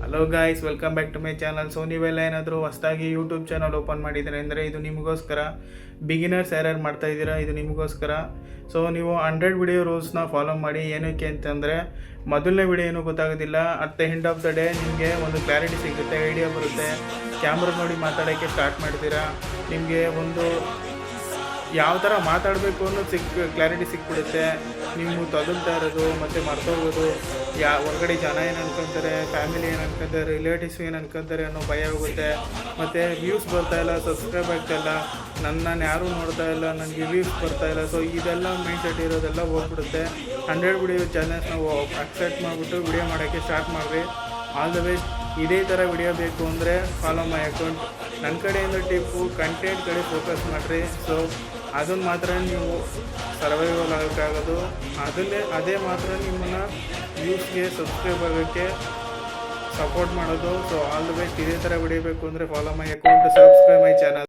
Hello guys, welcome back to my channel. So ನೀವೆಲ್ಲ ಏನಾದರೂ ಹೊಸದಾಗಿ ಯೂಟ್ಯೂಬ್ ಚಾನಲ್ ಓಪನ್ ಮಾಡಿದ್ದೀರಾ ಅಂದರೆ ಇದು ನಿಮಗೋಸ್ಕರ. ಬಿಗಿನರ್ಸ್ ಯಾರ್ಯಾರು ಮಾಡ್ತಾ ಇದ್ದೀರಾ, ಇದು ನಿಮಗೋಸ್ಕರ. ಸೊ ನೀವು 100 ವಿಡಿಯೋ ರೂಲ್ಸ್ನ ಫಾಲೋ ಮಾಡಿ. ಏನಕ್ಕೆ ಅಂತಂದರೆ, ಮೊದಲನೇ ವಿಡಿಯೋ ಏನೂ ಗೊತ್ತಾಗೋದಿಲ್ಲ, at the end of the day ನಿಮಗೆ ಒಂದು ಕ್ಲಾರಿಟಿ ಸಿಗುತ್ತೆ, ಐಡಿಯಾ ಬರುತ್ತೆ. ಕ್ಯಾಮ್ರಾ ನೋಡಿ ಮಾತಾಡೋಕ್ಕೆ ಸ್ಟಾರ್ಟ್ ಮಾಡ್ತೀರಾ, ನಿಮಗೆ ಒಂದು ಯಾವ ಥರ ಮಾತಾಡಬೇಕು ಅನ್ನೋದು ಕ್ಲಾರಿಟಿ ಸಿಕ್ಬಿಡುತ್ತೆ. ನೀವು ತಗೊಳ್ತಾ ಇರೋದು ಮತ್ತು ಮರ್ತೋಗೋದು, ಹೊರಗಡೆ ಜನ ಏನು ಅನ್ಕೊತಾರೆ, ಫ್ಯಾಮಿಲಿ ಏನು ಅನ್ಕೊತಾರೆ, ರಿಲೇಟಿವ್ಸ್ ಏನು ಅನ್ಕೊತಾರೆ ಅನ್ನೋ ಭಯ ಹೋಗುತ್ತೆ. ಮತ್ತು ವ್ಯೂಸ್ ಬರ್ತಾಯಿಲ್ಲ, ಸಬ್ಸ್ಕ್ರೈಬ್ ಆಗ್ತಾಯಿಲ್ಲ, ನಾನು ಯಾರೂ ನೋಡ್ತಾ ಇಲ್ಲ, ನನಗೆ ವ್ಯೂಸ್ ಬರ್ತಾಯಿಲ್ಲ. ಸೊ ಇದೆಲ್ಲ ಮೈಂಡ್ಸೆಟ್ ಇರೋದೆಲ್ಲ ಹೋಗ್ಬಿಡುತ್ತೆ. 100 ವಿಡಿಯೋ ಚಾನಲ್ಸ್ ನಾವು ಅಕ್ಸೆಪ್ಟ್ ಮಾಡಿಬಿಟ್ಟು ವಿಡಿಯೋ ಮಾಡೋಕ್ಕೆ ಸ್ಟಾರ್ಟ್ ಮಾಡಿರಿ. All the best. ಇದೇ ಥರ ವಿಡಿಯೋ ಬೇಕು ಅಂದರೆ ಫಾಲೋ ಮೈ ಅಕೌಂಟ್. ನನ್ನ ಕಡೆಯಿಂದ ಟಿಪ್ಪು, ಕಂಟೆಂಟ್ ಕಡೆ ಫೋಕಸ್ ಮಾಡಿರಿ. ಸೊ ಅದನ್ನು ಮಾತ್ರ ನೀವು ಸರ್ವೈವಲ್ ಆಗೋಕ್ಕಾಗೋದು. ಅದೇ ಮಾತ್ರ ನಿಮ್ಮನ್ನು ವ್ಯೂಸ್ಗೆ, ಸಬ್ಸ್ಕ್ರೈಬ್ ಆಗೋಕ್ಕೆ ಸಪೋರ್ಟ್ ಮಾಡೋದು. So all the best. ಇದೇ ಥರ ವಿಡಿಯೋ ಬೇಕು ಅಂದರೆ follow my account, subscribe my channel.